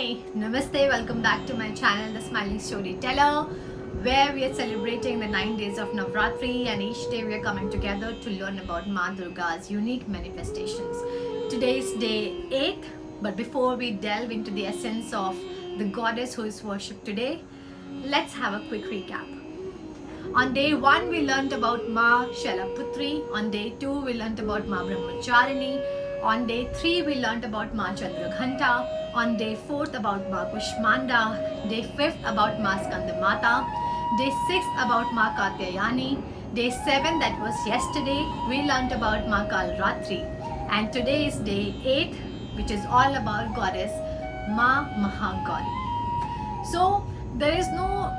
Hi, Namaste, welcome back to my channel, The Smiling Storyteller, where we are celebrating the 9 days of Navratri, and each day we are coming together to learn about Ma Durga's unique manifestations. Today is day 8, but before we delve into the essence of the goddess who is worshipped today, let's have a quick recap. On day 1, we learnt about Ma Shailaputri. On day 2, we learnt about Ma Brahmacharini. On day 3, we learnt about Ma Chandraghanta. On day 4th, about Ma Kushmanda. Day 5th, about Ma Skandamata. Day 6th, about Ma Katyayani. Day 7, that was yesterday, we learnt about Ma Kalratri. And today is day 8, which is all about goddess Ma Mahagauri. So, there is no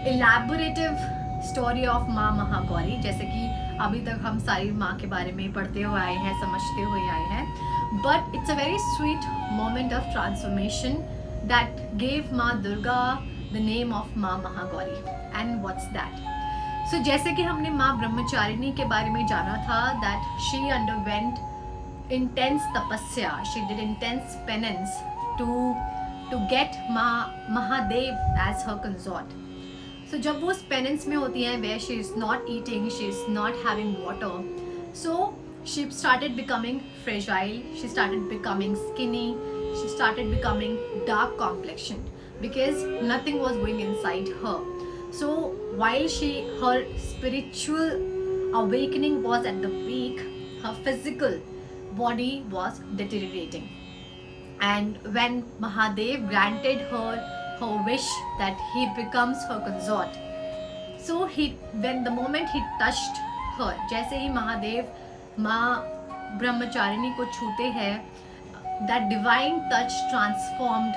elaborative story of Maa Mahagauri, जैसे कि अभी तक हम सारी माँ के बारे में पढ़ते हुए आए हैं, समझते हुए आए हैं, but it's a very sweet moment of transformation that gave Maa Durga the name of Maa Mahagauri. And what's that? So जैसे कि हमने माँ ब्रह्मचारिणी के बारे में जाना था, that she underwent intense tapasya, she did intense penance to get Mahadev as her consort. So जब वो उस पेनेंस में होती हैं, where she is not eating, she is not having water, so she started becoming fragile, she started becoming skinny, she started becoming dark complexioned because nothing was going inside her. So while her spiritual awakening was at the peak, her physical body was deteriorating. And when Mahadev granted her wish that he becomes her consort, so when the moment he touched her, जैसे ही महादेव माँ ब्रह्मचारिणी को छूते हैं, that divine touch transformed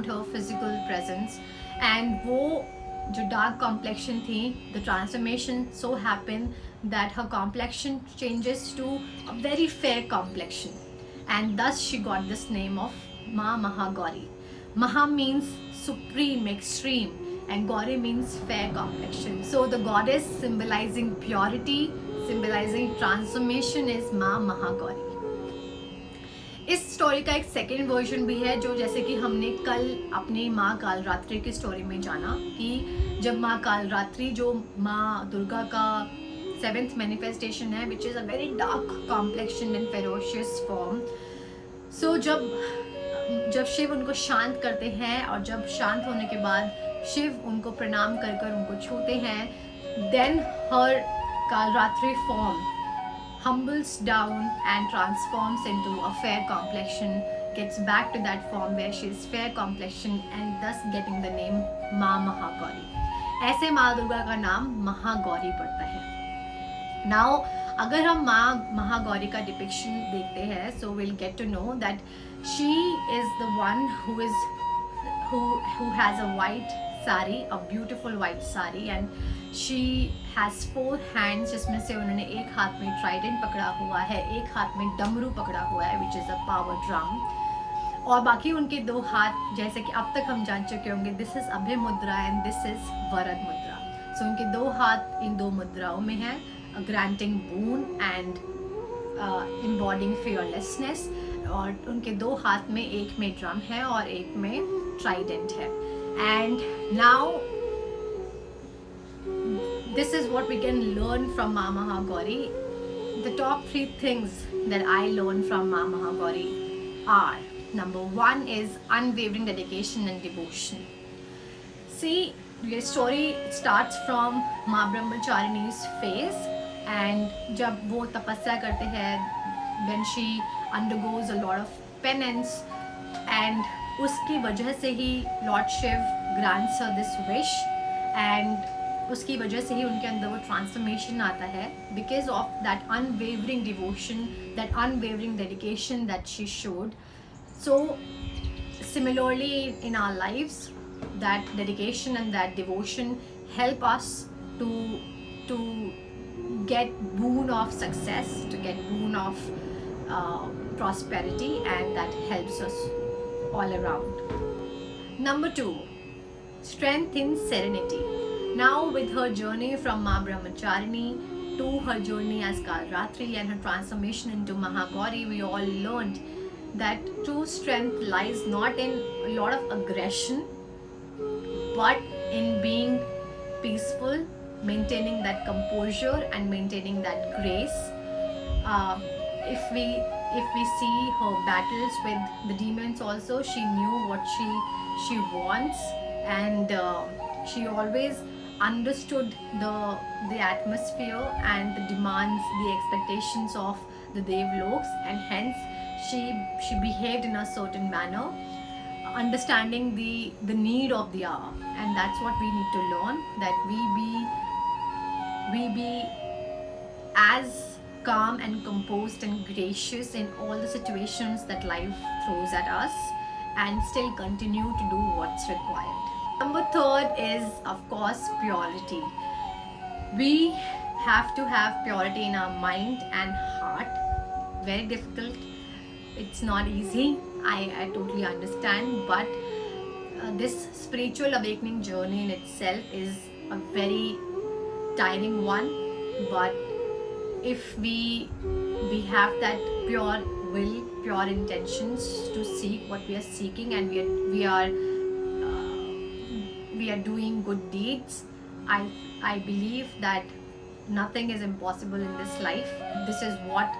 her physical presence. And वो जो dark complexion थी, the transformation so happened that her complexion changes to a very fair complexion, and thus she got this name of Ma Mahagauri. Maha means supreme, extreme, and Gauri means fair complexion. So the goddess symbolizing purity, symbolizing transformation is Ma Mahagauri. इस story का एक second version भी है, जो जैसे कि हमने कल अपनी माँ कालरात्रि की स्टोरी में जाना कि जब माँ कालरात्रि, जो माँ दुर्गा का 7th मैनिफेस्टेशन है, which is a very dark complexion and ferocious form. So जब शिव उनको शांत करते हैं, और जब शांत होने के बाद शिव उनको प्रणाम कर कर उनको छूते हैं, then her Kalaratri form humbles down and transforms into a fair complexion, gets back to that form where she is fair complexion, and thus getting the name Ma Mahagauri. ऐसे माँ दुर्गा का नाम महागौरी पड़ता है. Now अगर हम माँ महागौरी का डिपिक्शन देखते हैं, so we'll get to know that she is the one who has a white sari, a beautiful white sari, and she has 4 hands, जिसमें से उन्होंने एक हाथ में ट्राइडेंट पकड़ा हुआ है, एक हाथ में डमरू पकड़ा हुआ है, which is a power drum, और बाकी उनके 2 हाथ, जैसे कि अब तक हम जान चुके होंगे, दिस इज अभय मुद्रा एंड दिस इज वरद मुद्रा. सो उनके 2 हाथ इन 2 मुद्राओं में हैं, ग्रांटिंग बून एंड इम्बॉडिंग फियरलेसनेस, और उनके 2 हाथ में, एक में ड्रम है और एक में ट्राइडेंट है. And now this is what we can learn from Ma Mahagauri. The top 3 things that I learned from Ma Mahagauri are: number 1 is unwavering dedication and devotion. See, the story starts from Ma Brahmacharini's phase, and जब वो तपस्या करते हैं, when she undergoes a lot of penance, and उसकी वजह से ही Lord Shiv grants her this wish, and उसकी वजह से ही उनके अंदर वो ट्रांसफॉर्मेशन आता है, because of that unwavering devotion, that unwavering dedication that she showed. So similarly in our lives, that dedication and that devotion help us to get boon of success, to get boon of prosperity, and that helps us all around. Number 2, strength in serenity. Now with her journey from Ma Brahmacharini to her journey as Kalratri and her transformation into Mahagauri, we all learned that true strength lies not in a lot of aggression, but in being peaceful, maintaining that composure and maintaining that grace. uh, if we see her battles with the demons also, she knew what she wants, and she always understood the atmosphere and the demands, the expectations of the devloks, and hence she behaved in a certain manner, understanding the need of the hour. And that's what we need to learn, that we be as calm and composed and gracious in all the situations that life throws at us, and still continue to do what's required. Number third is, of course, purity. We have to have purity in our mind and heart. Very difficult. It's not easy. I totally understand, but this spiritual awakening journey in itself is a very tiring one. But if we have that pure will, pure intentions to seek what we are seeking, and we are doing good deeds, I believe that nothing is impossible in this life. This is what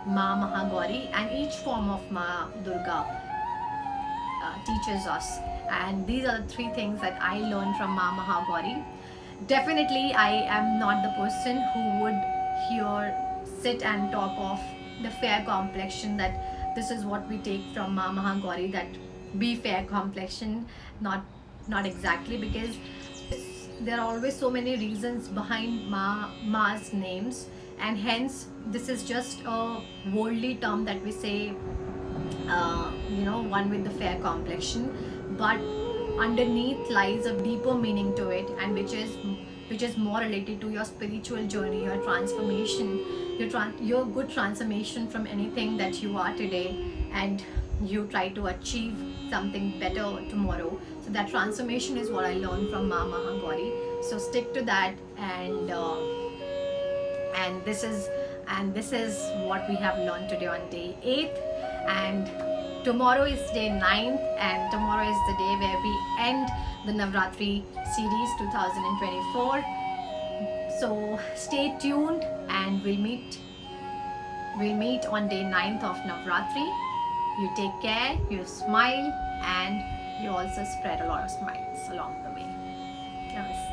Ma Mahagauri and each form of Ma Durga teaches us. And these are the three things that I learned from Ma Mahagauri. Definitely, I am not the person who would here sit and talk of the fair complexion, that this is what we take from Ma Mahagauri, that be fair complexion. Not exactly, because there are always so many reasons behind Ma's names, and hence this is just a worldly term that we say, one with the fair complexion, but underneath lies a deeper meaning to it, and which is more related to your spiritual journey, your transformation, your good transformation from anything that you are today, and you try to achieve something better tomorrow. So that transformation is what I learned from Ma Mahagauri. So stick to that, and this is what we have learned today on day 8th, and tomorrow is day 9th, and tomorrow is the day where we end the Navratri series 2024. So stay tuned, and we'll meet on day 9th of Navratri. You take care, you smile, and you also spread a lot of smiles along the way. Namaste.